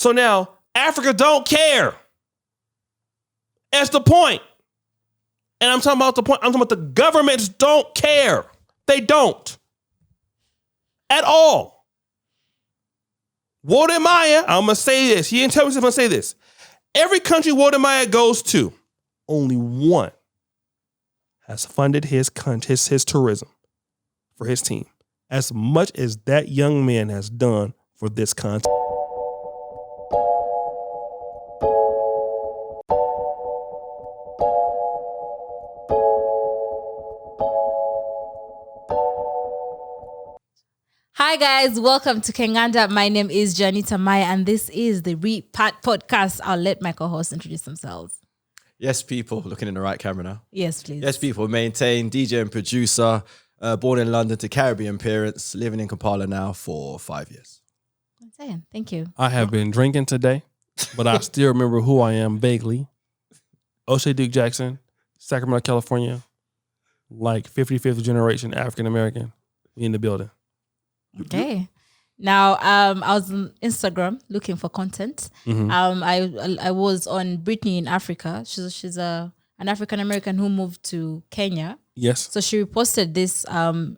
So now Africa don't care. That's the point. And I'm talking about the point. I'm talking about the governments don't care. They don't. At all. Walter Maya, I'm going to say this. He didn't tell me if I'm going to say this. Every country Walter Maya goes to, only one has funded his tourism for his team as much as that young man has done for this country. Hi guys, welcome to Kenganda. My name is Janita Maya and this is the Repart Podcast. I'll let my co-hosts introduce themselves. Yes, people. Looking in the right camera now. Yes, please. Yes, people. Maintain, DJ and producer, born in London to Caribbean parents, living in Kampala now for 5 years. I'm saying, thank you. I have been drinking today, but I still remember who I am vaguely. O'Shea Duke Jackson, Sacramento, California, like 55th generation African American. We in the building. Okay. Now, I was on Instagram looking for content. Mm-hmm. I was on Brittany in Africa. She's an African American who moved to Kenya. Yes. So she reposted this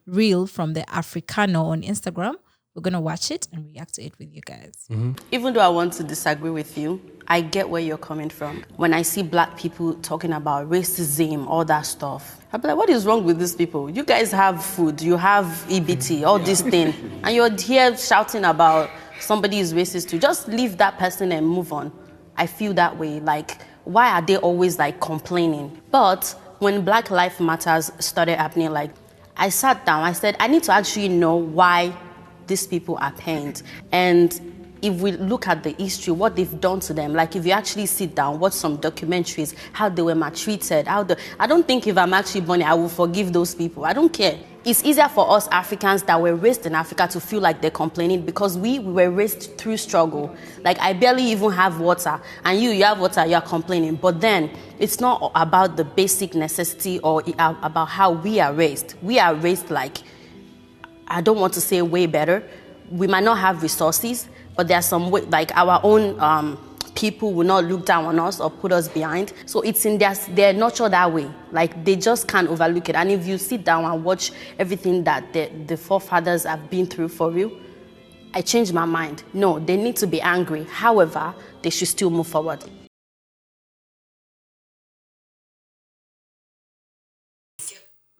reel from the Africano on Instagram. We're gonna watch it and react to it with you guys. Mm-hmm. Even though I want to disagree with you, I get where you're coming from. When I see black people talking about racism, all that stuff, I'm like, what is wrong with these people? You guys have food, you have EBT, all this thing, and you're here shouting about somebody is racist too. Just leave that person and move on. I feel that way. Like, why are they always like complaining? But when Black Lives Matters started happening, like, I sat down, I said, I need to actually know why these people are pained. And if we look at the history, what they've done to them, like if you actually sit down, watch some documentaries, how they were maltreated, I don't think if I'm actually born, I will forgive those people. I don't care. It's easier for us Africans that were raised in Africa to feel like they're complaining because we were raised through struggle. Like I barely even have water, and you have water, you're complaining. But then it's not about the basic necessity or about how we are raised. We are raised like, I don't want to say way better. We might not have resources, but there are some way, like our own people will not look down on us or put us behind. So it's in they're nurtured that way. Like they just can't overlook it. And if you sit down and watch everything that the forefathers have been through for you, I changed my mind. No, they need to be angry. However, they should still move forward.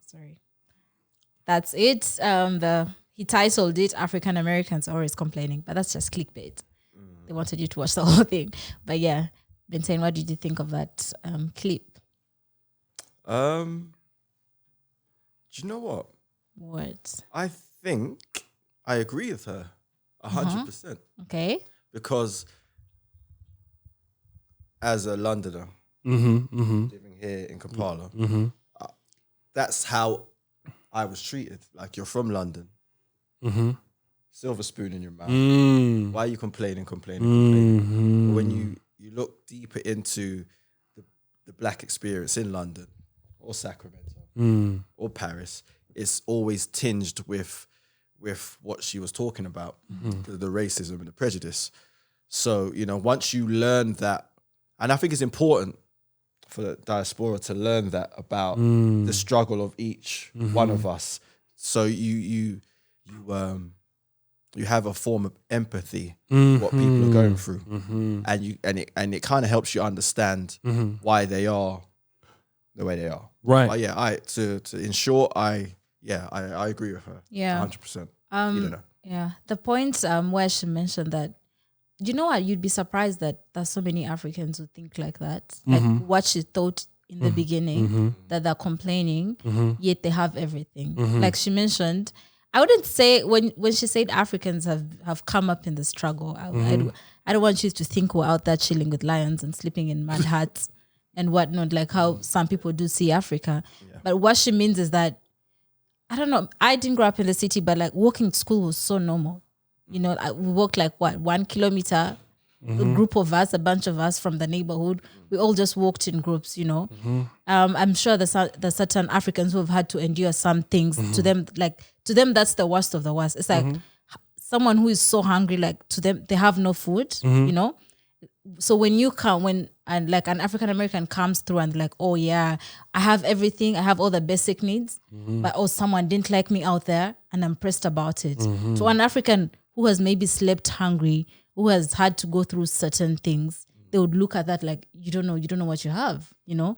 Sorry. That's it. He titled it African Americans Always Complaining, but that's just clickbait. They wanted you to watch the whole thing. But yeah, Benten, what did you think of that clip? Do you know what? What? I think I agree with her 100%. Okay. Because as a Londoner living here in Kampala, that's how I was treated. Like, you're from London. Silver spoon in your mouth. Why are you complaining? But when you look deeper into the black experience in London or Sacramento or Paris, it's always tinged with what she was talking about, the racism and the prejudice. So, you know, once you learn that, and I think it's important for the diaspora to learn that about the struggle of each one of us. So you have a form of empathy what people are going through, and it kind of helps you understand why they are the way they are. Right. But yeah, in short, I agree with her. Yeah. 100%. You don't know. Yeah. The point where she mentioned that, you know what, you'd be surprised that there's so many Africans who think like that. Like what she thought in the beginning, that they're complaining, yet they have everything. Like she mentioned, I wouldn't say when she said Africans have come up in the struggle, I don't want you to think we're out there chilling with lions and sleeping in mud huts and whatnot, like how some people do see Africa. Yeah. But what she means is that, I don't know, I didn't grow up in the city, but like walking to school was so normal. You know, we walked like 1 kilometer, a group of us, a bunch of us from the neighborhood. We all just walked in groups, you know. I'm sure there's certain Africans who have had to endure some things. To them, that's the worst of the worst. It's like someone who is so hungry, like to them, they have no food, you know? So when you come, and like an African American comes through and like, oh yeah, I have everything, I have all the basic needs, but someone didn't like me out there and I'm pressed about it. To an African who has maybe slept hungry, who has had to go through certain things, they would look at that like, you don't know what you have, you know,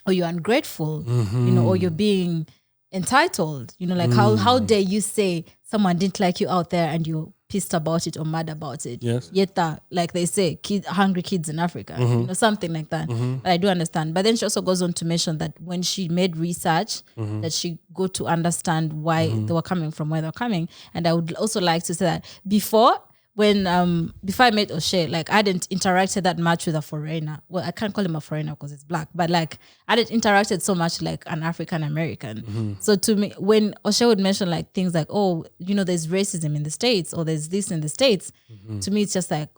or you're ungrateful, you know, or you're being entitled, you know, like how dare you say someone didn't like you out there and you're pissed about it or mad about it. Yes. Yet like they say, hungry kids in Africa, you know, something like that. But I do understand. But then she also goes on to mention that when she made research, that she got to understand why they were coming from where they're coming. And I would also like to say that before I met O'Shea, like I hadn't interacted that much with a foreigner. Well, I can't call him a foreigner because it's black, but like I hadn't interacted so much like an African American. So to me, when O'Shea would mention like things like, oh, you know, there's racism in the States or there's this in the States, to me it's just like,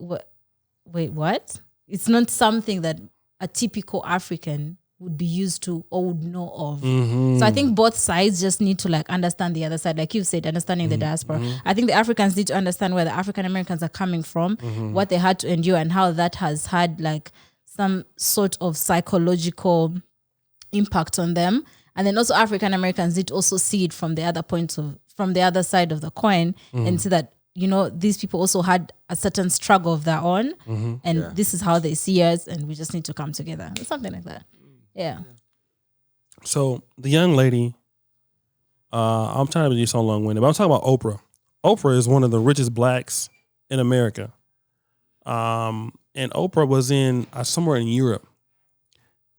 wait, what? It's not something that a typical African would be used to or would know of. So I think both sides just need to like understand the other side. Like you said, understanding the diaspora. I think the Africans need to understand where the African Americans are coming from, what they had to endure and how that has had like some sort of psychological impact on them. And then also African Americans need to also see it from the other side of the coin and see that, you know, these people also had a certain struggle of their own and this is how they see us and we just need to come together. Something like that. Yeah. So the young lady, I'm trying to be so long-winded, but I'm talking about Oprah. Oprah is one of the richest blacks in America. And Oprah was in somewhere in Europe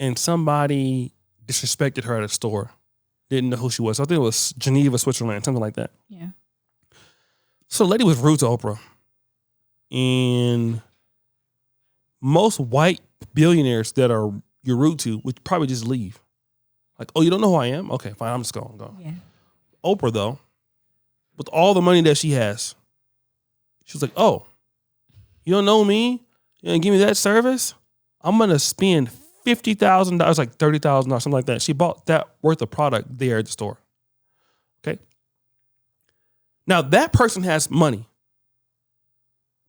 and somebody disrespected her at a store. Didn't know who she was. I think it was Geneva, Switzerland, something like that. Yeah. So the lady was rude to Oprah. And most white billionaires that you're rude to would probably just leave. Like, oh, you don't know who I am? Okay, fine, I'm just going. Yeah. Oprah, though, with all the money that she has, she was like, oh, you don't know me? You're going to give me that service? I'm going to spend $50,000, like $30,000, something like that. She bought that worth of product there at the store. Okay? Now, that person has money,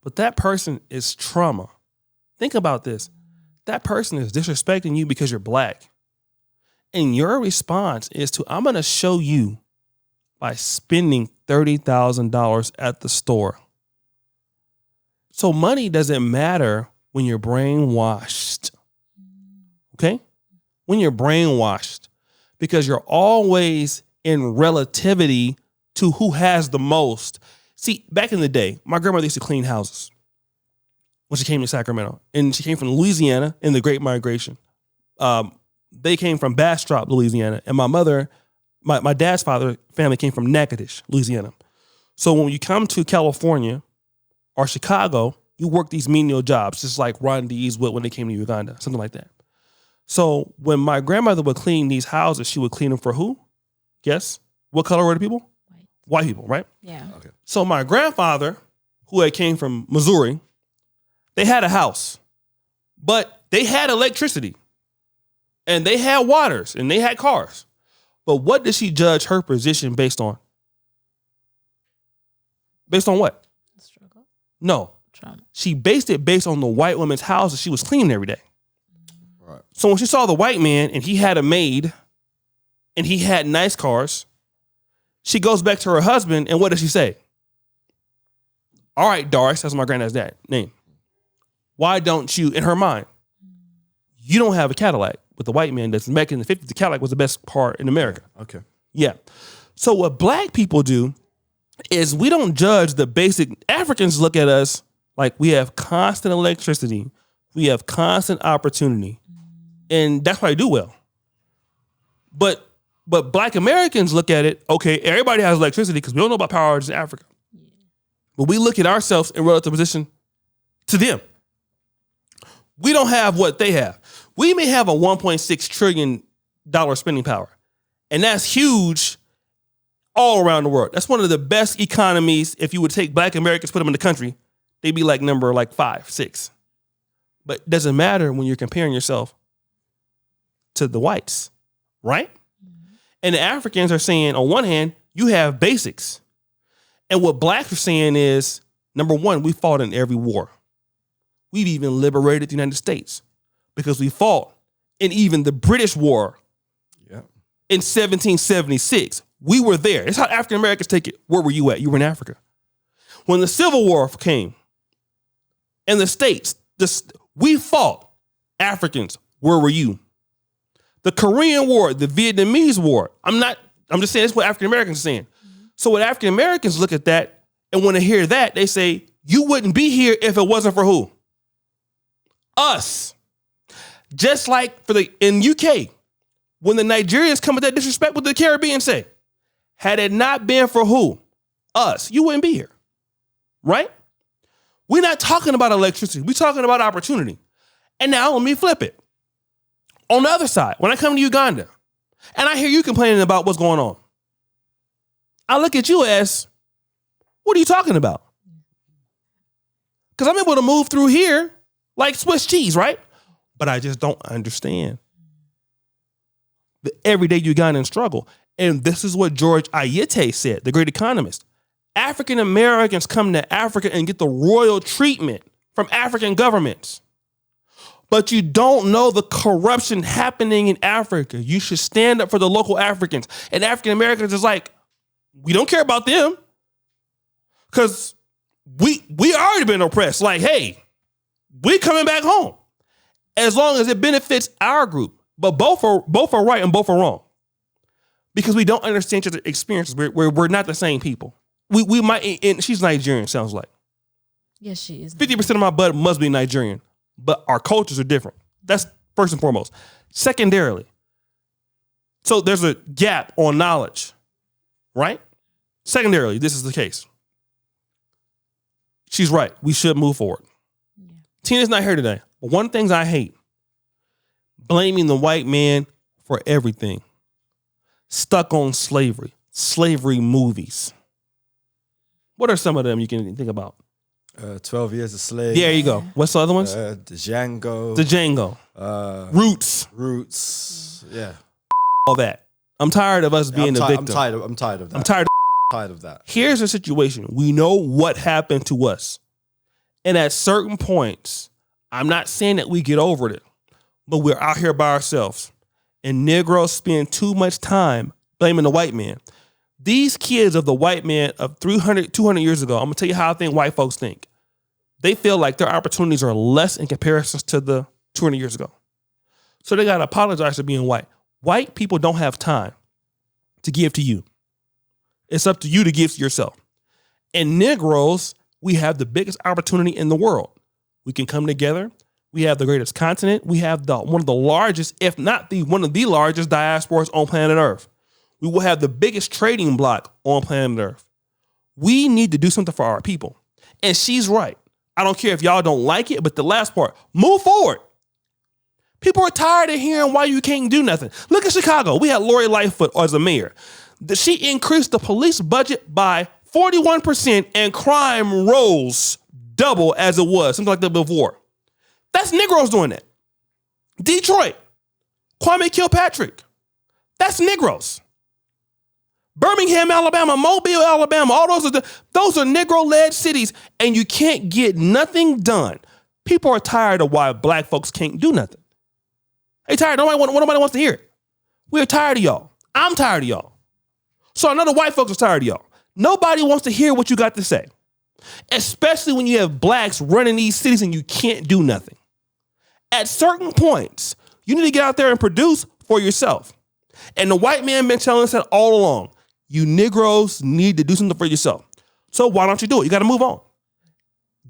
but that person is trauma. Think about this. That person is disrespecting you because you're black. And your response is to, I'm going to show you by spending $30,000 at the store. So money doesn't matter when you're brainwashed. Okay? When you're brainwashed. Because you're always in relativity to who has the most. See, back in the day, my grandmother used to clean houses when she came to Sacramento. And she came from Louisiana in the Great Migration. They came from Bastrop, Louisiana. And my mother, my dad's family came from Natchitoches, Louisiana. So when you come to California or Chicago, you work these menial jobs, just like Ron D's would when they came to Uganda, something like that. So when my grandmother would clean these houses, she would clean them for who? Guess? What color were the people? White people, right? Yeah. Okay. So my grandfather, who had came from Missouri, they had a house, but they had electricity and they had waters and they had cars. But what did she judge her position based on? Based on what? Struggle. No. Trauma. She based it based on the white woman's house that she was cleaning every day. Right. So when she saw the white man and he had a maid and he had nice cars, she goes back to her husband and what does she say? All right, Doris, that's my granddad's name. Why don't you, in her mind, you don't have a Cadillac, but the white man that's back in the 50s, the Cadillac was the best car in America. Okay. Yeah. So what black people do is we don't judge the basic. Africans look at us like we have constant electricity. We have constant opportunity. And that's why they do well. But black Americans look at it, okay, everybody has electricity because we don't know about power outages in Africa. But we look at ourselves in relative position to them. We don't have what they have. We may have a $1.6 trillion spending power. And that's huge all around the world. That's one of the best economies. If you would take black Americans, put them in the country, they'd be like number 5, 6. But it doesn't matter when you're comparing yourself to the whites, right? And the Africans are saying, on one hand, you have basics. And what blacks are saying is, number one, we fought in every war. We've even liberated the United States because we fought in even the British War in 1776. We were there. It's how African Americans take it. Where were you at? You were in Africa. When the Civil War came in the States, we fought. Africans, where were you? The Korean War, the Vietnamese War. I'm just saying that's what African Americans are saying. So when African Americans look at that and want to hear that, they say, you wouldn't be here if it wasn't for who? Us. Just like in UK, when the Nigerians come with that disrespect, what the Caribbean say? Had it not been for who? Us. You wouldn't be here. Right? We're not talking about electricity. We're talking about opportunity. And now let me flip it. On the other side, when I come to Uganda and I hear you complaining about what's going on, I look at you as, what are you talking about? Because I'm able to move through here like Swiss cheese, right? But I just don't understand the everyday Ugandan struggle. And this is what George Ayete said, the great economist. African Americans come to Africa and get the royal treatment from African governments. But you don't know the corruption happening in Africa. You should stand up for the local Africans. And African Americans is like, we don't care about them. Because we already been oppressed. Like, hey, we coming back home. As long as it benefits our group. But both are right and both are wrong. Because we don't understand each other's experiences. We're not the same people. We might, and she's Nigerian, sounds like. Yes, she is. 50% of my blood must be Nigerian. But our cultures are different. That's first and foremost. Secondarily, so there's a gap on knowledge, right? Secondarily, this is the case. She's right. We should move forward. Yeah. Tina's not here today. But one of the things I hate, blaming the white man for everything. Stuck on slavery movies. What are some of them you can think about? 12 Years a Slave. There you go. What's the other ones? The Django. Roots. Yeah. All that. I'm tired of us being the victim. I'm tired of that. I'm tired of that. Here's the situation. We know what happened to us. And at certain points, I'm not saying that we get over it, but we're out here by ourselves. And Negroes spend too much time blaming the white man. These kids of the white man of 200 years ago, I'm going to tell you how I think white folks think. They feel like their opportunities are less in comparison to the 200 years ago. So they got to apologize for being white. White people don't have time to give to you. It's up to you to give to yourself. And Negroes, we have the biggest opportunity in the world. We can come together. We have the greatest continent. We have one of the largest, if not one of the largest diasporas on planet Earth. We will have the biggest trading block on planet Earth. We need to do something for our people. And she's right. I don't care if y'all don't like it, but the last part, move forward. People are tired of hearing why you can't do nothing. Look at Chicago. We had Lori Lightfoot as a mayor. She increased the police budget by 41% and crime rose double as it was, something like that before. That's Negroes doing that. Detroit, Kwame Kilpatrick. That's Negroes. Birmingham, Alabama, Mobile, Alabama, all those are Negro-led cities, and you can't get nothing done. People are tired of why black folks can't do nothing. They tired. Nobody wants to hear it. We're tired of y'all. I'm tired of y'all. So I know the white folks are tired of y'all. Nobody wants to hear what you got to say, especially when you have blacks running these cities and you can't do nothing. At certain points, you need to get out there and produce for yourself. And the white man been telling us that all along. You Negroes need to do something for yourself. So why don't you do it? You got to move on.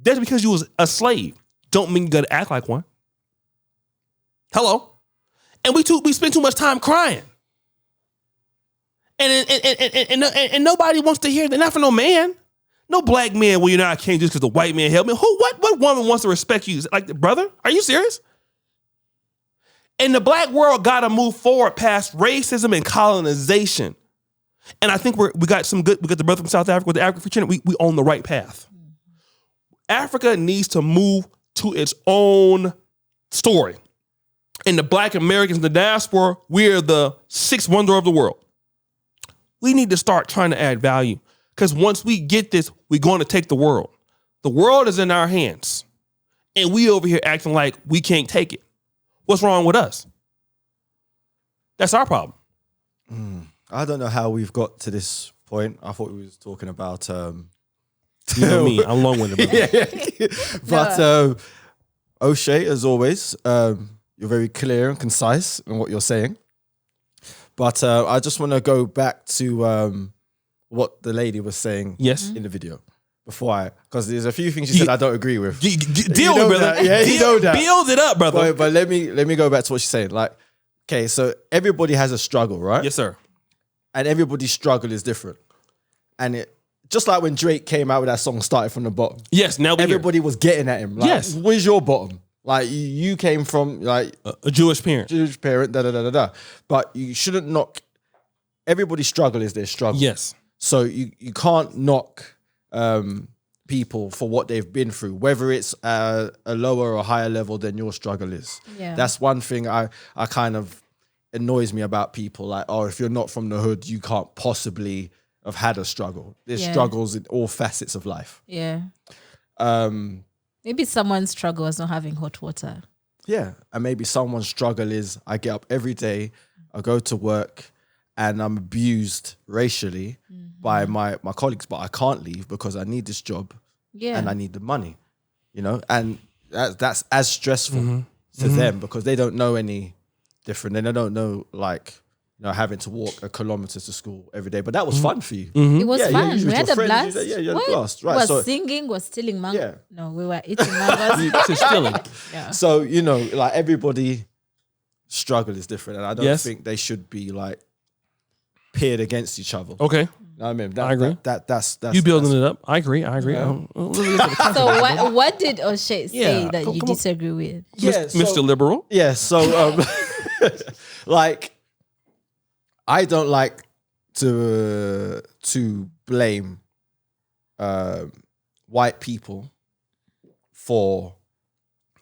That's because you was a slave. Don't mean you got to act like one. Hello? And we spend too much time crying. And nobody wants to hear that. Not for no man. No black man, well, I can't just because the white man helped me. What woman wants to respect you? Like, brother, are you serious? And the black world got to move forward past racism and colonization. And I think we got the brother from South Africa with the African Free Trade. We on the right path. Africa needs to move to its own story. And the black Americans in the diaspora, we're the sixth wonder of the world. We need to start trying to add value. Because once we get this, we're going to take the world. The world is in our hands. And we over here acting like we can't take it. What's wrong with us? That's our problem. I don't know how we've got to this point. I thought we was talking about... You know me. I'm long-winded. yeah. But O'Shea, as always, you're very clear and concise in what you're saying. But I just want to go back to what the lady was saying in the video before because there's a few things she said I don't agree with. Deal with it, brother. That. Yeah, you know that. Build it up, brother. But let me go back to what she's saying. Like, okay, so everybody has a struggle, right? Yes, sir. And everybody's struggle is different. And it just like when Drake came out with that song Started From the Bottom. Yes, now everybody was getting at him. Like, yes. Where's your bottom? Like you came from like a Jewish parent. But you shouldn't knock. Everybody's struggle is their struggle. Yes. So you can't knock people for what they've been through, whether it's a lower or higher level than your struggle is. Yeah. That's one thing I kind of annoys me about people. Like, oh, if you're not from the hood, you can't possibly have had a struggle. There's struggles in all facets of life. Yeah. Maybe someone's struggle is not having hot water. Yeah. And maybe someone's struggle is I get up every day, I go to work, and I'm abused racially by my colleagues, but I can't leave because I need this job and I need the money, you know? And that's as stressful to them because they don't know any different. And they don't know, like, you know, having to walk a kilometer to school every day. But that was fun for you. It was fun. You We had a friends, blast. you had a blast. Right. Was So, singing, was stealing mango. Yeah. No, we were eating mangoes. It's stealing. Yeah. so, you know, like everybody struggle is different. And I don't Yes. think they should be like paired against each other. Okay. You know what I mean? I agree. That's You building it up. I agree. Yeah. So what did O'Shea say Yeah, that you come on. disagree with? Yeah, so- Mr. Liberal. Yeah, so like I don't like to blame white people for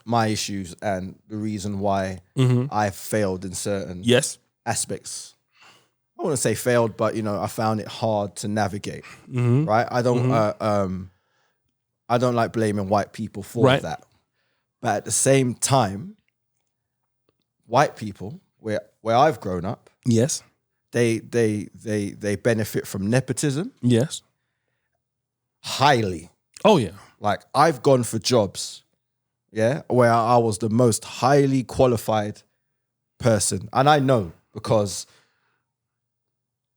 my issues and the reason why I failed in certain Yes. aspects. I wouldn't say failed, but you know, I found it hard to navigate. Right? I don't like blaming white people for Right. that. But at the same time, white people, where I've grown up, Yes. they benefit from nepotism Yes. highly. Oh yeah. Like I've gone for jobs, where I was the most highly qualified person. And I know because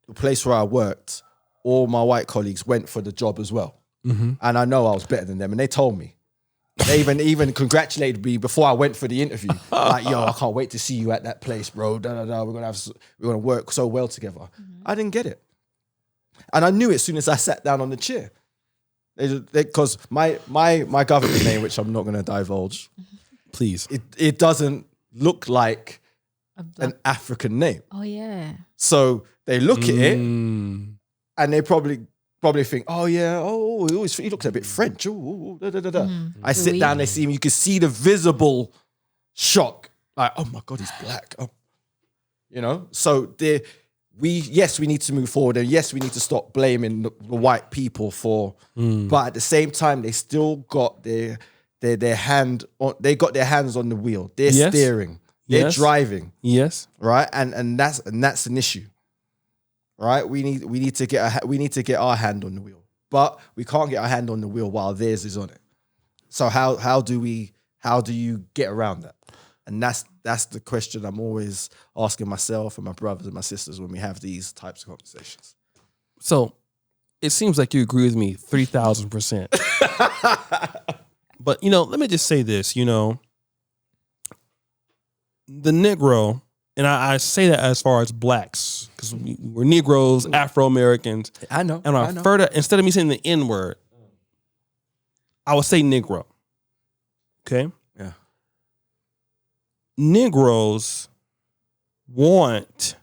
the place where I worked, all my white colleagues went for the job as well. And I know I was better than them. And they told me. They even congratulated me before I went for the interview. Like, yo, I can't wait to see you at that place, bro. We're gonna work so well together. I didn't get it. And I knew it as soon as I sat down on the chair. Because my government name, which I'm not gonna divulge, Please. it doesn't look like an African name. Oh yeah. So they look at it and they probably think, oh yeah, he looks a bit French. I sit down, they see him, you can see the visible shock. Like, oh my God, he's black. Oh. You know? So we need to move forward, and yes, we need to stop blaming the white people for, but at the same time, they still got their hand on, they got their hands on the wheel. They're steering. They're driving. Yes. Right? And that's an issue. Right? We need to get our hand on the wheel. But we can't get our hand on the wheel while theirs is on it. So how do you get around that? And that's the question I'm always asking myself and my brothers and my sisters when we have these types of conversations. So it seems like you agree with me 3,000%. But, let me just say this, the Negro, and I say that as far as blacks, because we're Negroes, Afro-Americans. I know. And further, instead of me saying the N-word, I would say Negro. Okay? Yeah. Negroes want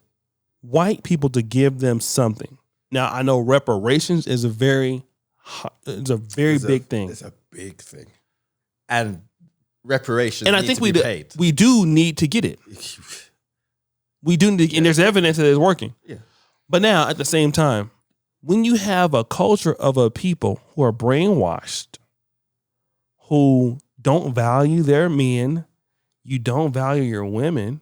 white people to give them something. Now, I know reparations is a very big thing. It's a big thing. And reparations and I think we do need to get it. We do need, and there's evidence that it's working. Yeah. But now, at the same time, when you have a culture of a people who are brainwashed, who don't value their men, you don't value your women,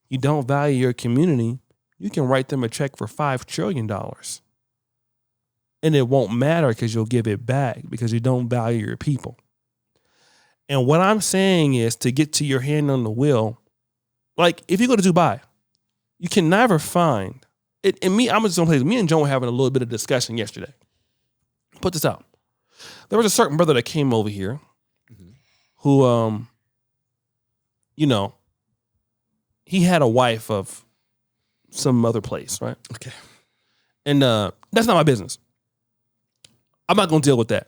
you don't value your community, you can write them a check for $5 trillion. And it won't matter because you'll give it back because you don't value your people. And what I'm saying is to get to your hand on the wheel, like if you go to Dubai, you can never find it. And I'm just gonna play. Me and Joan were having a little bit of discussion yesterday. Put this out. There was a certain brother that came over here who, he had a wife of some other place, right? Okay. And that's not my business. I'm not going to deal with that.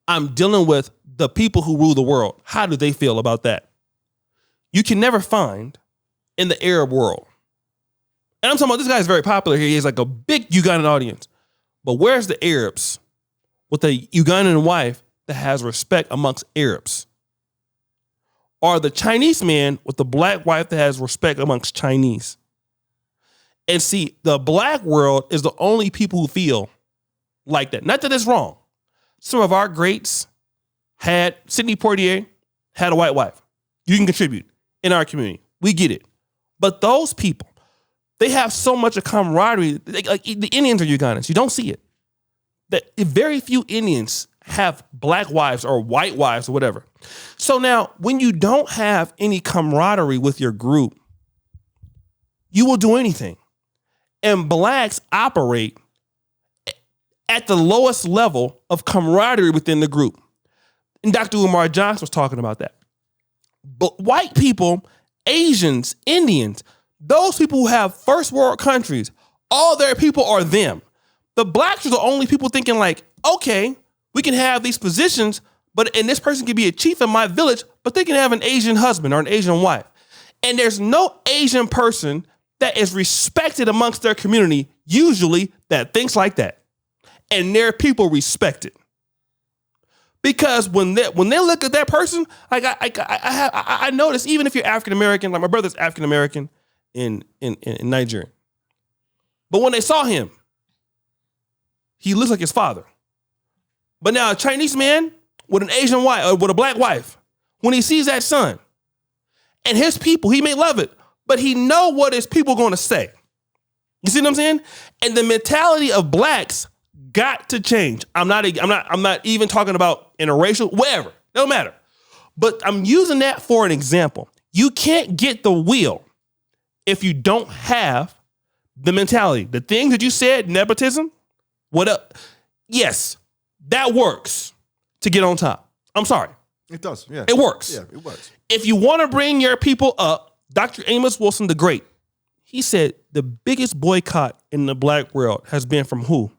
I'm dealing with the people who rule the world. How do they feel about that? You can never find in the Arab world. And I'm talking about this guy is very popular here. He has like a big Ugandan audience. But where's the Arabs with a Ugandan wife that has respect amongst Arabs? Or the Chinese man with the black wife that has respect amongst Chinese? And see, the black world is the only people who feel like that. Not that it's wrong. Some of our greats had, Sidney Poitier had a white wife. You can contribute in our community. We get it. But those people, they have so much of camaraderie. Like the Indians are Ugandans. You don't see it. That very few Indians have black wives or white wives or whatever. So now, when you don't have any camaraderie with your group, you will do anything. And blacks operate at the lowest level of camaraderie within the group. And Dr. Umar Johnson was talking about that. But white people, Asians, Indians, those people who have first world countries, all their people are them. The blacks are the only people thinking like, okay, we can have these positions, and this person can be a chief in my village, but they can have an Asian husband or an Asian wife. And there's no Asian person that is respected amongst their community, usually, that thinks like that. And their people respect it. Because when they look at that person, like I notice, even if you're African American, like my brother's African American in Nigeria. But when they saw him, he looks like his father. But now a Chinese man with an Asian wife, or with a black wife, when he sees that son and his people, he may love it, but he know what his people going to say. You see what I'm saying? And the mentality of blacks got to change. I'm not even talking about interracial, whatever. Don't matter. But I'm using that for an example. You can't get the wheel if you don't have the mentality. The things that you said, nepotism, what up? Yes, that works to get on top. I'm sorry. It does, yeah. It works. Yeah, it works. If you want to bring your people up, Dr. Amos Wilson the Great, he said the biggest boycott in the black world has been from who?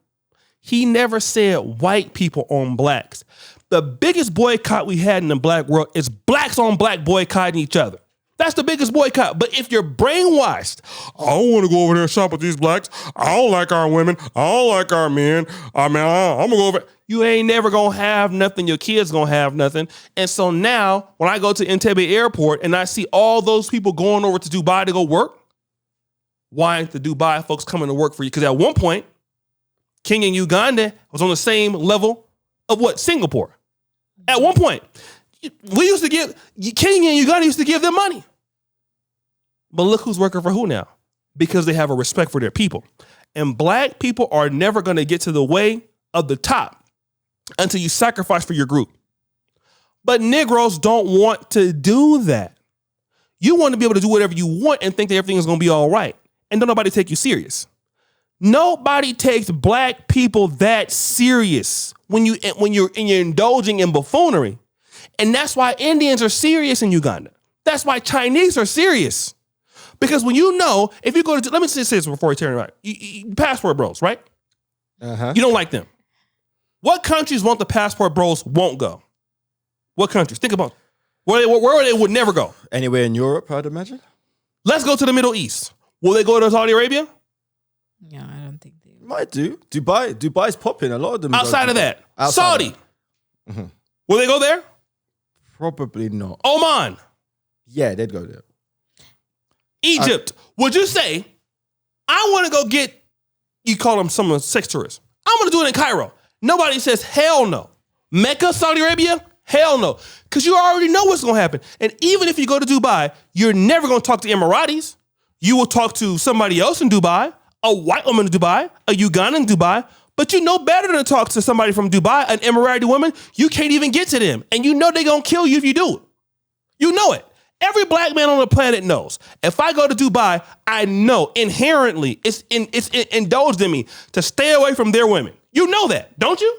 He never said white people on blacks. The biggest boycott we had in the black world is blacks on black boycotting each other. That's the biggest boycott. But if you're brainwashed, I don't want to go over there and shop with these blacks. I don't like our women. I don't like our men. I'm going to go over. You ain't never going to have nothing. Your kids going to have nothing. And so now when I go to Entebbe Airport and I see all those people going over to Dubai to go work, why aren't the Dubai folks coming to work for you? Because at one point, Kenya and Uganda was on the same level of what? Singapore. At one point, we used to give, Kenya and Uganda used to give them money. But look who's working for who now? Because they have a respect for their people. And black people are never going to get to the way of the top until you sacrifice for your group. But Negroes don't want to do that. You want to be able to do whatever you want and think that everything is going to be all right. And don't nobody take you serious. Nobody takes black people that serious when you're indulging in buffoonery. And that's why Indians are serious in Uganda. That's why Chinese are serious. Because when you know, if you go to, let me say this before I turn it right. Passport bros, right? Uh-huh. You don't like them. What countries want the passport bros won't go? What countries? Think about where they would never go. Anywhere in Europe, I'd imagine. Let's go to the Middle East. Will they go to Saudi Arabia? Yeah, I don't think they will. Might do. Dubai's popping. A lot of them. Outside of that, Saudi. Of that. Mm-hmm. Will they go there? Probably not. Oman. Yeah, they'd go there. Egypt. Would you say, I want to go get, you call them some sex tourists. I'm going to do it in Cairo. Nobody says, hell no. Mecca, Saudi Arabia, hell no. Because you already know what's going to happen. And even if you go to Dubai, you're never going to talk to Emiratis. You will talk to somebody else in Dubai, a white woman in Dubai, a Ugandan in Dubai. But you know better than to talk to somebody from Dubai, an Emirati woman. You can't even get to them. And you know they're going to kill you if you do it. You know it. Every black man on the planet knows. If I go to Dubai, I know inherently it's indulged in me to stay away from their women. You know that, don't you?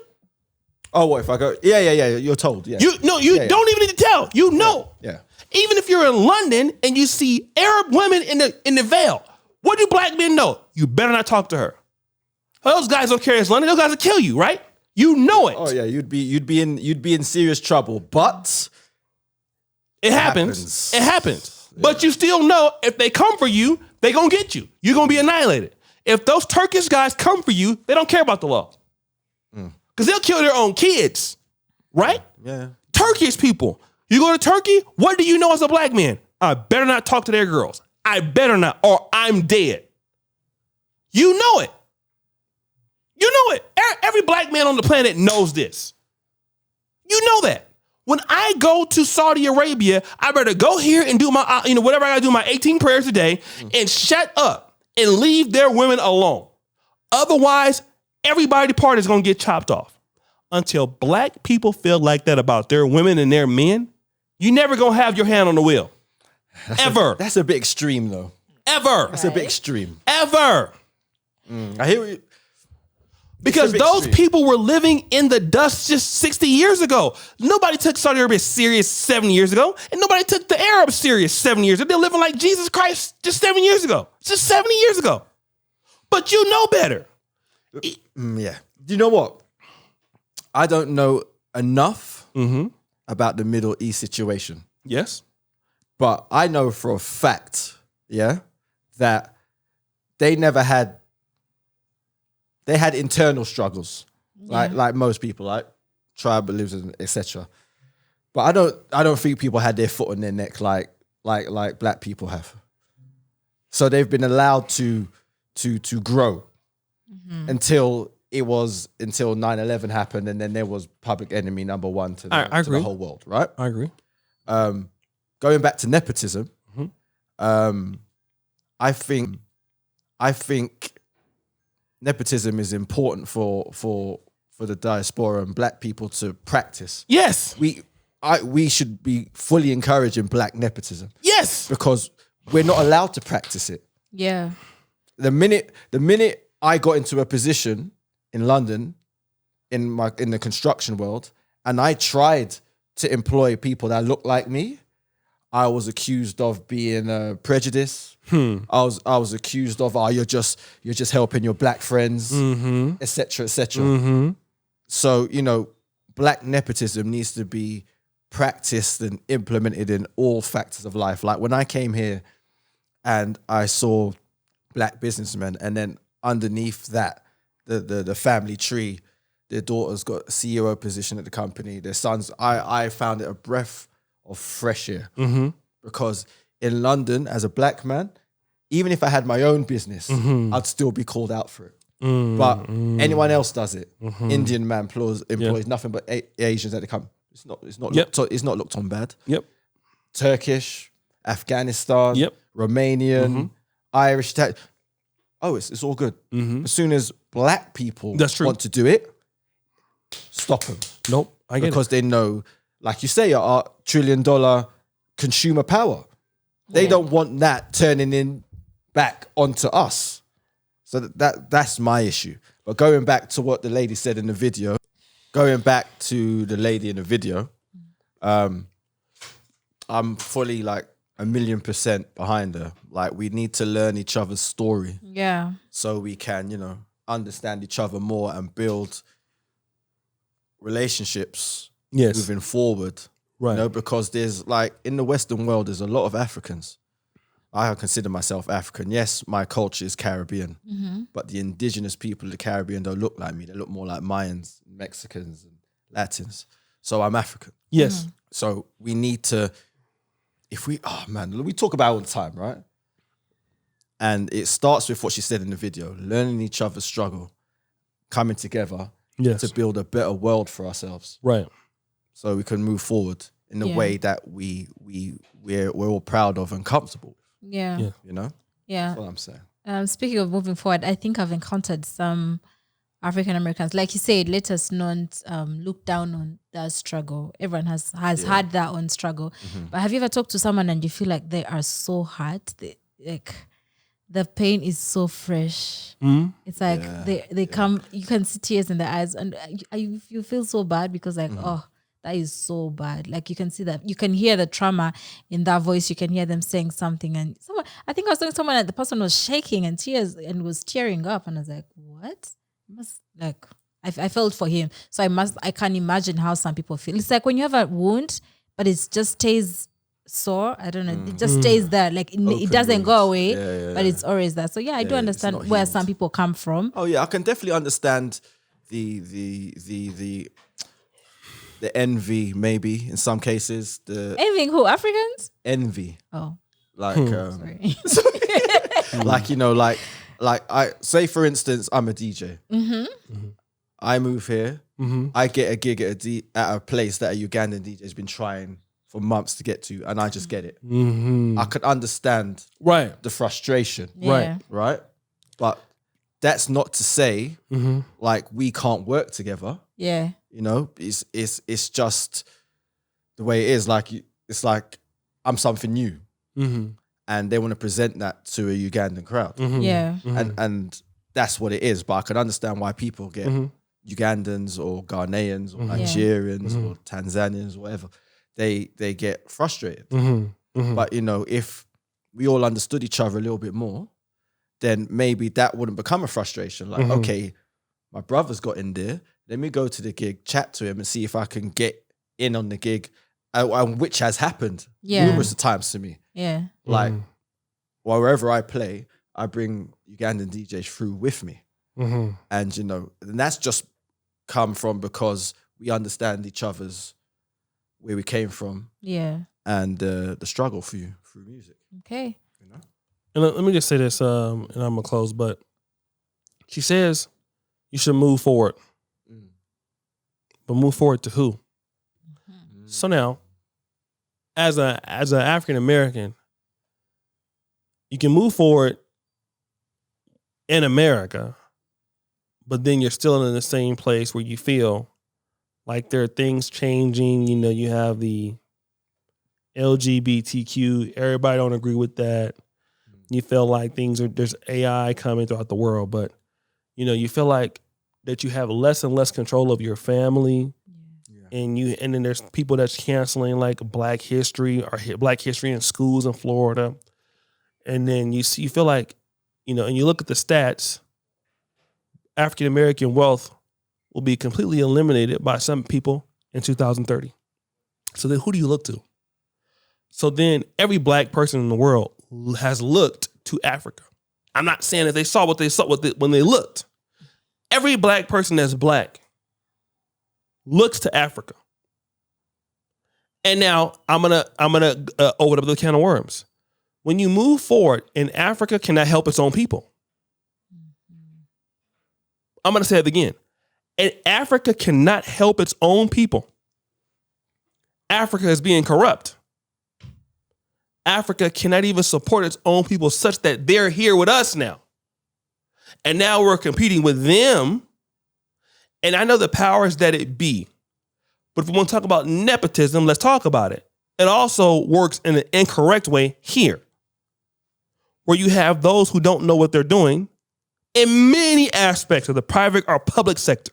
Oh, what if I go? Yeah. You're told. Yeah. You don't even need to tell. You know. Yeah. Even if you're in London and you see Arab women in the veil, what do black men know? You better not talk to her. Those guys don't care. It's London. Those guys will kill you, right? You know it. Oh yeah, you'd be in serious trouble. But it happens. It happens. Yeah. But you still know if they come for you, they gonna get you. You're gonna be annihilated. If those Turkish guys come for you, they don't care about the law. Because they'll kill their own kids. Right? Yeah. Turkish people. You go to Turkey, what do you know as a black man? I better not talk to their girls. I better not, or I'm dead. You know it. You know it. Every black man on the planet knows this. You know that. When I go to Saudi Arabia, I better go here and do my, whatever I gotta do, my 18 prayers a day, and shut up and leave their women alone. Otherwise, everybody part is gonna get chopped off. Until black people feel like that about their women and their men, you never gonna have your hand on the wheel. Ever. That's a bit extreme, though. Ever. That's a bit extreme. Ever. I hear you. Because those people were living in the dust just 60 years ago. Nobody took Saudi Arabia serious 7 years ago, and nobody took the Arabs serious 7 years ago. They're living like Jesus Christ just 7 years ago. Just 70 years ago. But you know better. Yeah. You know what? I don't know enough about the Middle East situation. Yes. But I know for a fact, that they had internal struggles, like most people, like tribalism, etc. But I don't think people had their foot on their neck like black people have. So they've been allowed to grow until 9/11 happened, and then there was public enemy number one to the whole world, right? I agree. Going back to nepotism, I think nepotism is important for the diaspora and black people to practice. Yes. We should be fully encouraging black nepotism. Yes. Because we're not allowed to practice it. Yeah. The minute I got into a position in London in the construction world and I tried to employ people that looked like me, I was accused of being prejudiced. I was accused of, you're just helping your black friends, etc., etc. So, black nepotism needs to be practiced and implemented in all factors of life. Like when I came here and I saw black businessmen, and then underneath that, the family tree, their daughters got a CEO position at the company, their sons, I found it a breath of fresh air. Because in London, as a black man, even if I had my own business, I'd still be called out for it. But anyone else does it. Indian man employs nothing but Asians at the company. It's not looked on bad. Yep. Turkish, Afghanistan, Romanian, Irish. It's all good. As soon as black people want to do it, stop them. Nope, I get it. Because they know, like you say, our $1 trillion consumer power. They don't want that turning in back onto us. So that's my issue. But going back to what the lady said in the video, I'm fully like 1,000,000% behind her. Like we need to learn each other's story. Yeah. So we can, understand each other more and build relationships moving forward. Right. Because there's like in the Western world, there's a lot of Africans. I consider myself African. Yes, my culture is Caribbean, but the indigenous people of the Caribbean don't look like me. They look more like Mayans, Mexicans, and Latins. So I'm African. Yes. So we need to, we talk about it all the time, right? And it starts with what she said in the video, learning each other's struggle, coming together Yes. to build a better world for ourselves, Right. so we can move forward in a way that we're all proud of and comfortable. Yeah. You know, Yeah. that's what I'm saying. Speaking of moving forward, I think I've encountered some African Americans, like you said, let us not look down on that struggle. Everyone has had their own struggle. But have you ever talked to someone and you feel like they are so hurt? Like the pain is so fresh. It's like they come, you can see tears in their eyes, and you feel so bad because like, oh, that is so bad. Like you can see that, you can hear the trauma in that voice. You can hear them saying something, and I think I was talking to someone and the person was shaking and tears and was tearing up, and I was like, what? I felt for him. So I can't imagine how some people feel. It's like when you have a wound, but it just stays sore. I don't know. It just stays there. Like it doesn't go away, but it's always there. So yeah, I do understand where some people come from. Oh yeah, I can definitely understand the envy, maybe in some cases. The Anything who Africans? envy, Oh, like sorry. like like I say, for instance, I'm a DJ. I move here. I get a gig at a place that a Ugandan DJ has been trying for months to get to, and I just get it. I could understand the frustration, right? But that's not to say like we can't work together. Yeah. You know, it's just the way it is. Like it's like I'm something new, and they want to present that to a Ugandan crowd. Yeah. And that's what it is. But I can understand why people get Ugandans or Ghanaians or Nigerians or Tanzanians or whatever. They get frustrated. But you know, if we all understood each other a little bit more, then maybe that wouldn't become a frustration. Like, okay, my brother's got in there. Let me go to the gig, chat to him, and see if I can get in on the gig, which has happened numerous times to me. Yeah. Like, wherever I play, I bring Ugandan DJs through with me. And, you know, and that's just come from because we understand each other's, where we came from. Yeah. And the struggle through music. Okay. You know? And let me just say this, and I'm going to close, but she says you should move forward. But move forward to who? So now, as an African American, you can move forward in America, but then you're still in the same place where you feel like there are things changing. You know, you have the LGBTQ. Everybody don't agree with that. You feel like there's AI coming throughout the world, but you know, you feel like that you have less and less control of your family. And then there's people that's canceling like Black History in schools in Florida. And then you feel like, you know, and you look at the stats, African American wealth will be completely eliminated by some people in 2030. So then who do you look to? So then every Black person in the world has looked to Africa. I'm not saying that they saw what they saw when they looked. Every Black person that's Black looks to Africa. And now I'm gonna open up the can of worms. When you move forward, and Africa cannot help its own people. I'm gonna say it again. And Africa cannot help its own people. Africa is being corrupt. Africa cannot even support its own people such that they're here with us now. And now we're competing with them. And I know the powers that it be. But if we want to talk about nepotism, let's talk about it. It also works in an incorrect way here, where you have those who don't know what they're doing in many aspects of the private or public sector.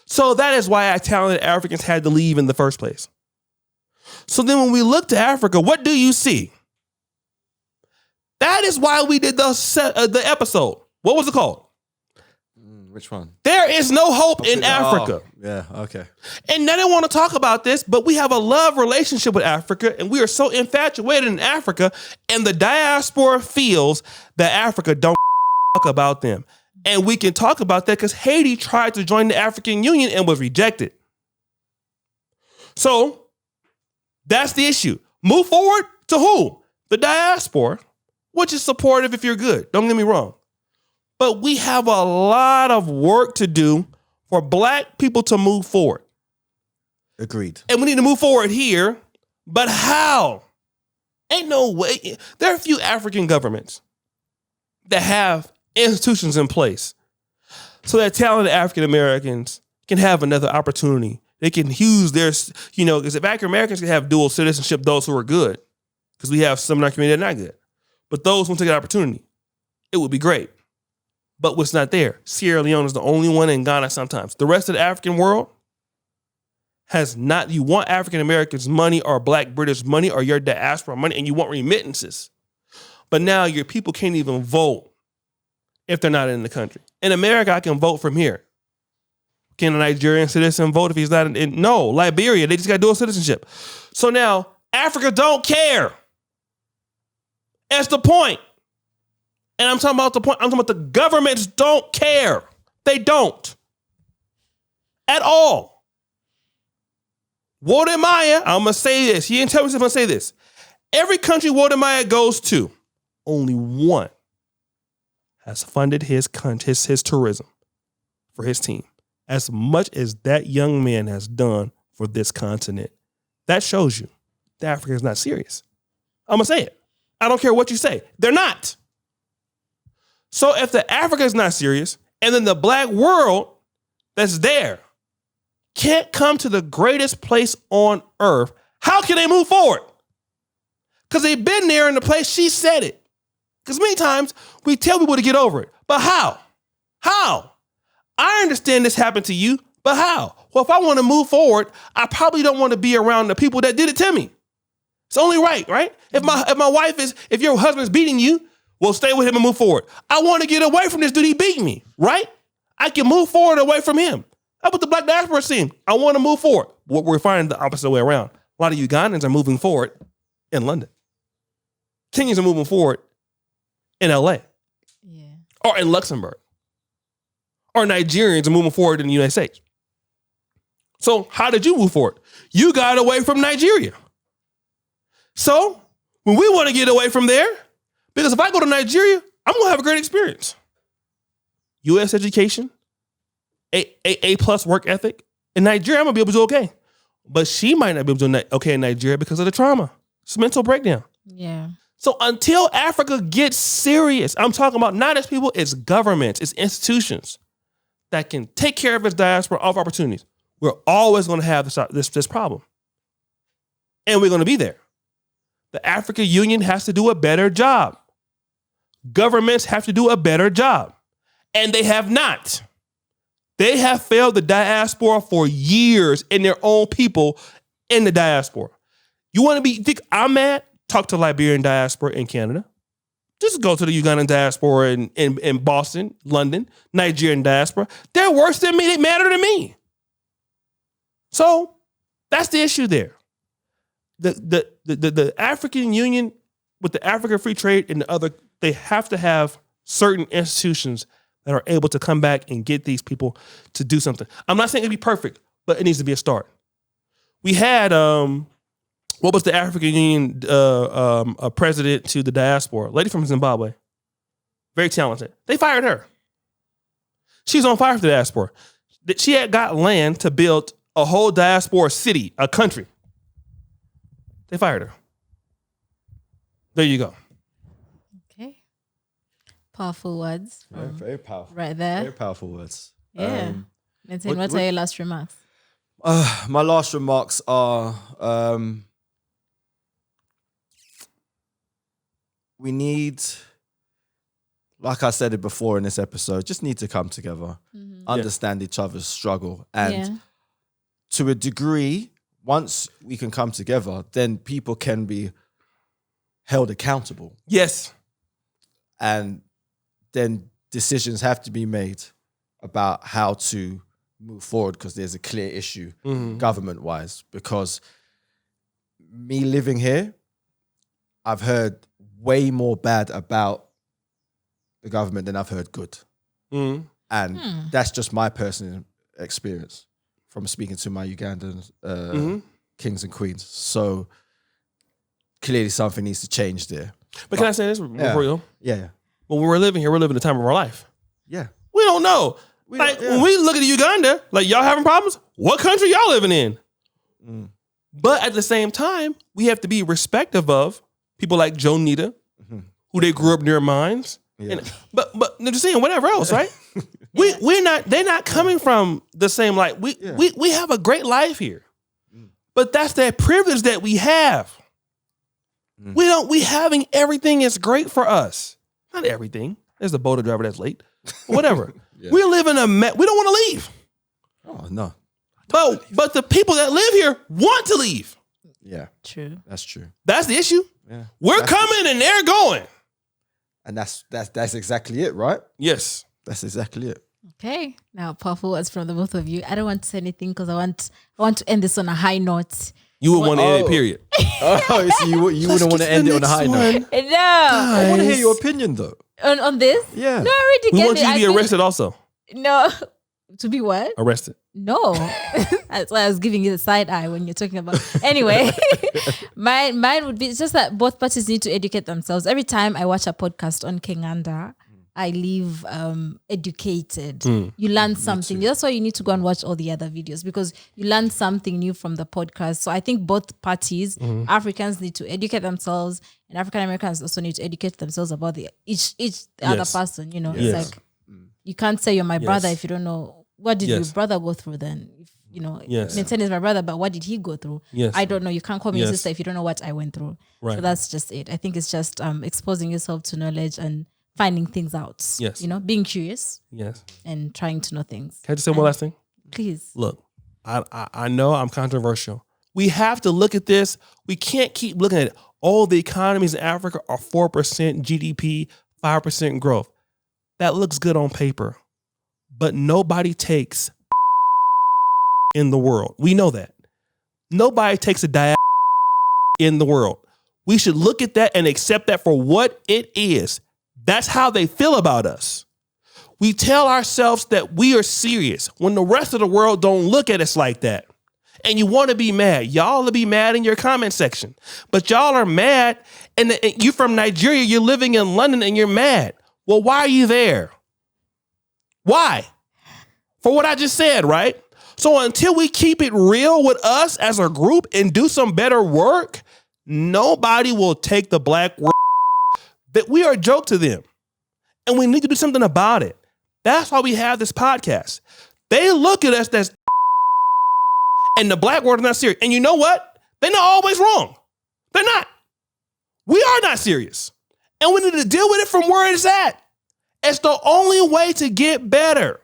So that is why our talented Africans had to leave in the first place. So then when we look to Africa, what do you see? That is why we did the episode. What was it called? Which one? There is no hope in Africa. Yeah, okay. And I didn't want to talk about this, but we have a love relationship with Africa, and we are so infatuated in Africa, and the diaspora feels that Africa don't talk about them. And we can talk about that because Haiti tried to join the African Union and was rejected. So that's the issue. Move forward to who? The diaspora, which is supportive if you're good. Don't get me wrong. But we have a lot of work to do for black people to move forward. Agreed. And we need to move forward here. But how? Ain't no way. There are a few African governments that have institutions in place so that talented African Americans can have another opportunity. They can use their, because if African Americans can have dual citizenship, those who are good, because we have some in our community that are not good. But those who take an opportunity, it would be great. But what's not there? Sierra Leone is the only one, in Ghana sometimes. The rest of the African world has not. You want African Americans' money or black British money or your diaspora money, and you want remittances. But now your people can't even vote if they're not in the country. In America, I can vote from here. Can a Nigerian citizen vote if he's not in? No, Liberia, they just got dual citizenship. So now Africa don't care. That's the point. And I'm talking about the point. I'm talking about the governments don't care. They don't. At all. Walter Maya, I'm going to say this. He didn't tell me I'm going to say this. Every country Walter Maya goes to, only one has funded his tourism for his team as much as that young man has done for this continent. That shows you that Africa is not serious. I'm going to say it. I don't care what you say. They're not. So if the Africa is not serious, and then the black world that's there can't come to the greatest place on earth, how can they move forward? Because they've been there in the place. She said it. Because many times we tell people to get over it. But how? How? I understand this happened to you, but how? Well, if I want to move forward, I probably don't want to be around the people that did it to me. It's only right? If your husband's beating you, well, stay with him and move forward. I want to get away from this dude. He beat me, right? I can move forward away from him. How about the black diaspora scene? I want to move forward. What we're finding the opposite way around. A lot of Ugandans are moving forward in London. Kenyans are moving forward in LA. Yeah. Or in Luxembourg. Or Nigerians are moving forward in the United States. So how did you move forward? You got away from Nigeria. So when we want to get away from there, because if I go to Nigeria, I'm going to have a great experience. U.S. education, A+ work ethic. In Nigeria, I'm going to be able to do okay. But she might not be able to do okay in Nigeria because of the trauma. It's a mental breakdown. Yeah. So until Africa gets serious, I'm talking about not as people, it's governments, it's institutions that can take care of its diaspora of opportunities. We're always going to have this problem. And we're going to be there. The African Union has to do a better job. Governments have to do a better job. And they have not. They have failed the diaspora for years in their own people in the diaspora. You want to think I'm mad? Talk to Liberian diaspora in Canada. Just go to the Ugandan diaspora in Boston, London, Nigerian diaspora. They're worse than me. They matter to me. So that's the issue there. The African Union with the African Free Trade and the other, they have to have certain institutions that are able to come back and get these people to do something. I'm not saying it'd be perfect, but it needs to be a start. We had what was the African Union president to the diaspora? Lady from Zimbabwe. Very talented. They fired her. She's on fire for the diaspora. She had got land to build a whole diaspora city, a country. They fired her. There you go. Okay. Powerful words. Very powerful. Right there. Very powerful words. Yeah. What are your last remarks? My last remarks are we need, like I said it before in this episode, just need to come together, understand each other's struggle. And to a degree, once we can come together, then people can be held accountable. Yes. And then decisions have to be made about how to move forward because there's a clear issue government-wise. Because me living here, I've heard way more bad about the government than I've heard good. And that's just my personal experience from speaking to my Ugandan kings and queens. So clearly something needs to change there. But can I say this before you go? Yeah. When we're living here, we're living the time of our life. Yeah. We don't know. When we look at Uganda, like, y'all having problems? What country y'all living in? But at the same time, we have to be respectful of people like Joe Nita, who they grew up near mines. Yeah. But they're just saying whatever else, right? They're not coming from the same, like, we have a great life here. But that's that privilege that we have. We having everything is great for us. Not everything. There's a boater driver that's late. Whatever. We live in a mess. We don't want to leave. Oh, no. But the people that live here want to leave. Yeah. True. That's true. That's the issue. Yeah. We're coming and they're going. And that's exactly it, right? Yes. That's exactly it. Okay. Now, powerful words from the both of you. I don't want to say anything because I want to end this on a high note. You would want to end it, period. Oh, so you wouldn't want to end it on a high note. No. I want to hear your opinion, though. On this? Yeah. No, I already We get want it. you to be arrested also. No. To be what? Arrested. No. That's why I was giving you the side eye when you're talking about. Anyway, mine would be, it's just that both parties need to educate themselves. Every time I watch a podcast on Kenganda, I leave educated. You learn something. That's why you need to go and watch all the other videos, because you learn something new from the podcast. So I think both parties, Africans need to educate themselves, and African Americans also need to educate themselves about each other person. You know, it's like, you can't say you're my brother if you don't know. What did your brother go through then? If, you know, Maintain is my brother, but what did he go through? I don't know. You can't call me your sister if you don't know what I went through. Right. So that's just it. I think it's just exposing yourself to knowledge and finding things out. Yes. You know, being curious. Yes. And trying to know things. Can I just say one last thing? Please. Look, I know I'm controversial. We have to look at this. We can't keep looking at it. All the economies in Africa are 4% GDP, 5% growth. That looks good on paper. But nobody takes in the world. We know that. Nobody takes a diaspora in the world. We should look at that and accept that for what it is. That's how they feel about us. We tell ourselves that we are serious when the rest of the world don't look at us like that. And you want to be mad. Y'all will be mad in your comment section. But y'all are mad, and you're from Nigeria, you're living in London, and you're mad. Well, why are you there? Why? For what I just said, right? So until we keep it real with us as a group and do some better work, nobody will take the black word that we are a joke to them. And we need to do something about it. That's why we have this podcast. They look at us as and the black word is not serious. And you know what? They're not always wrong. They're not. We are not serious. And we need to deal with it from where it's at. It's the only way to get better,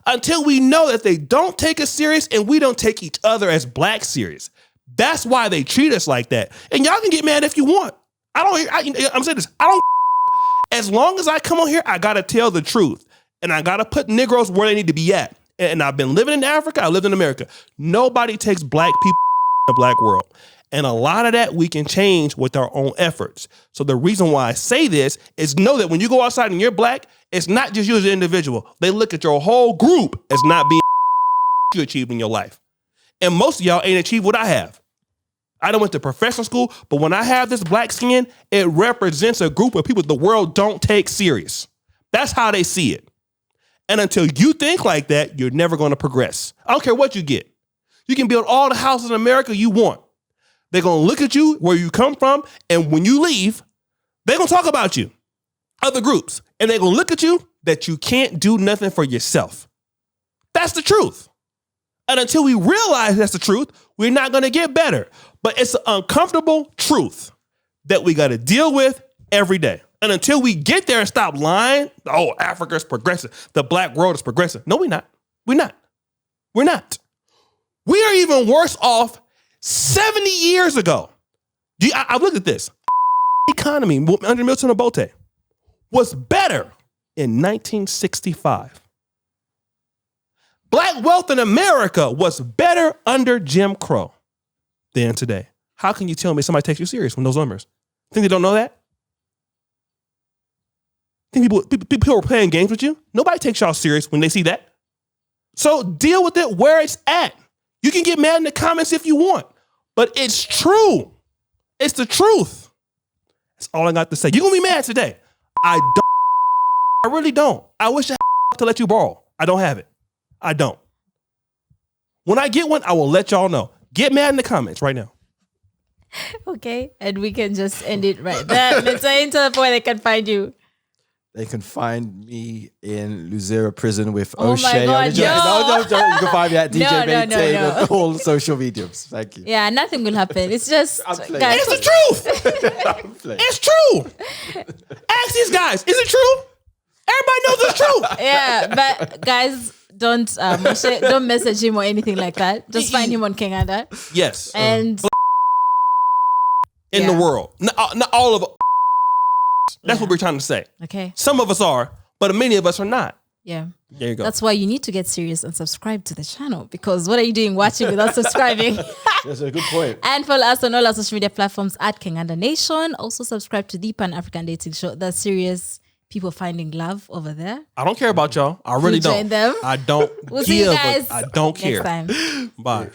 until we know that they don't take us serious and we don't take each other as black serious. That's why they treat us like that. And y'all can get mad if you want. I'm saying this. As long as I come on here, I got to tell the truth. And I got to put Negroes where they need to be at. And I've been living in Africa. I lived in America. Nobody takes black people in the black world. And a lot of that we can change with our own efforts. So the reason why I say this is know that when you go outside and you're black, it's not just you as an individual. They look at your whole group as not being you achieved in your life. And most of y'all ain't achieved what I have. I done went to professional school, but when I have this black skin, it represents a group of people the world don't take serious. That's how they see it. And until you think like that, you're never going to progress. I don't care what you get. You can build all the houses in America you want. They're going to look at you where you come from, and when you leave, they're going to talk about you, other groups, and they're going to look at you that you can't do nothing for yourself. That's the truth. And until we realize that's the truth, we're not going to get better. But it's an uncomfortable truth that we got to deal with every day. And until we get there and stop lying, oh, Africa's progressive, the black world is progressive. No, we're not. We're not. We're not. We are even worse off 70 years ago. I looked at this. Economy under Milton Obote was better in 1965. Black wealth in America was better under Jim Crow than today. How can you tell me somebody takes you serious from those numbers? Think they don't know that? Think people are playing games with you? Nobody takes y'all serious when they see that. So deal with it where it's at. You can get mad in the comments if you want, but it's true. It's the truth. That's all I got to say. You're going to be mad today. I really don't. I wish I to let you borrow. I don't have it. I don't. When I get one, I will let y'all know. Get mad in the comments right now. Okay, and we can just end it right there. Let's say into the point they can find you. They can find me in Luzera prison with Oh my O'Shea. God, No. You can find me at DJ No. Maintain on all social mediums. Thank you. Yeah, nothing will happen. It's just I'm playing. guys. It's the truth. I'm playing. It's true. Ask these guys. Is it true? Everybody knows it's true. Yeah, but guys, don't message him or anything like that. Just find him on King Ada. Yes. And In the world. Not all of That's what we're trying to say. okay. Some of us are, but many of us are not. Yeah. There you go. That's why you need to get serious and subscribe to the channel, because what are you doing watching without subscribing? That's a good point. And follow us on all our social media platforms at King Under Nation. Also subscribe to the Pan-African Dating Show. That's serious people finding love over there. I don't care about y'all. I really You join don't. them. I don't We'll give see you guys I don't care. next time. Bye.